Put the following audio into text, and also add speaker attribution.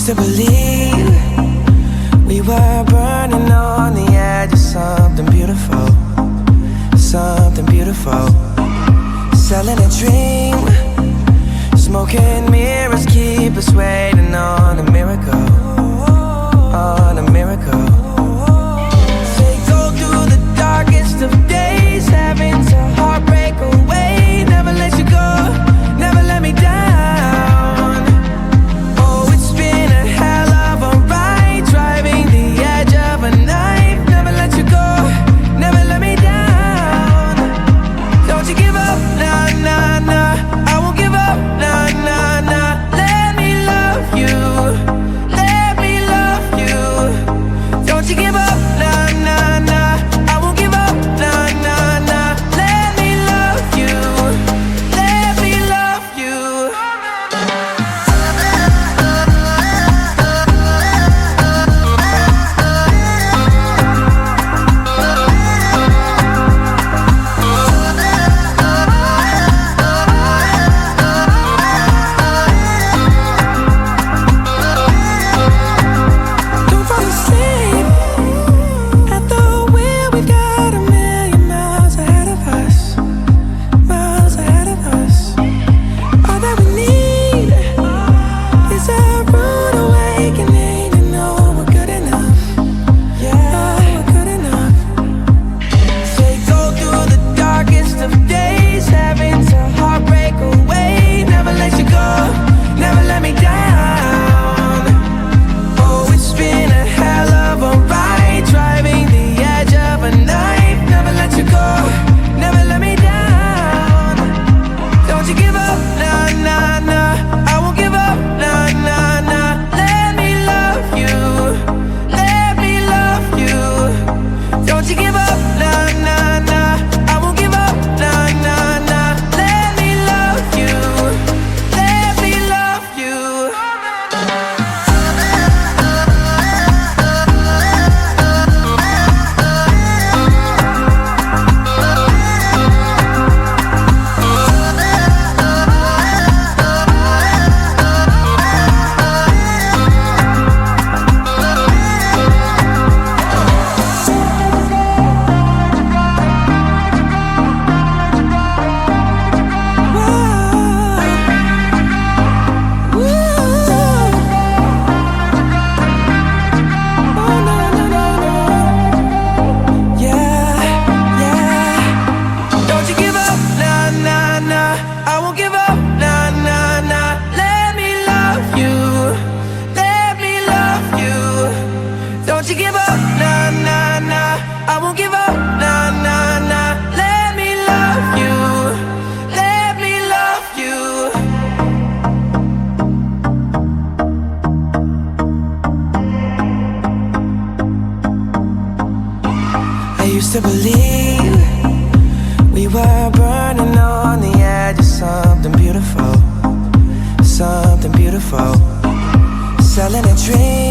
Speaker 1: to believe we were burning on the edge of something beautiful, something beautiful. Selling a dream, smoking mirrors keep us waiting on a miracle, on a miracle. They go through the darkest of days, having to heartbreak away. Never let you go, never let me down. Oh, it's been a hell of a ride, driving the edge of a knife. Never let you go, never let me down. Don't you give up, nah, nah, nah. I won't give up, nah, nah, nah. Let me love you, let me love you. Don't you give up, nah, nah, nah. I won't give up, nah, nah, nah. Let me love you, let me love you. Don't fall asleep at the wheel. We've got a million miles ahead of us, miles ahead of us. All that we need is a rude awakening to know we're good enough. Yeah, we're good enough. They go through the darkest of days, having to heartbreak away. Never let you go, never let me down. Oh, it's been a hell of a ride, driving the edge of a knife. Never let you go, never let me down. Don't you give up, nah, nah, nah. I won't give up, nah, nah, nah. Let me love you, let me love you. Don't you give up, nah, nah, nah. I won't give up, nah, nah, nah. Let me love you, let me love you. Don't you give up, nah, nah, nah. I won't give up, nah, nah, nah. Let me love you, let me love you. Don't you give up, nah, nah, nah. I won't give up, nah, nah, nah. Let me love you, let me love you. I used to believe we were burning on the edge of something beautiful, something beautiful. Selling a dream.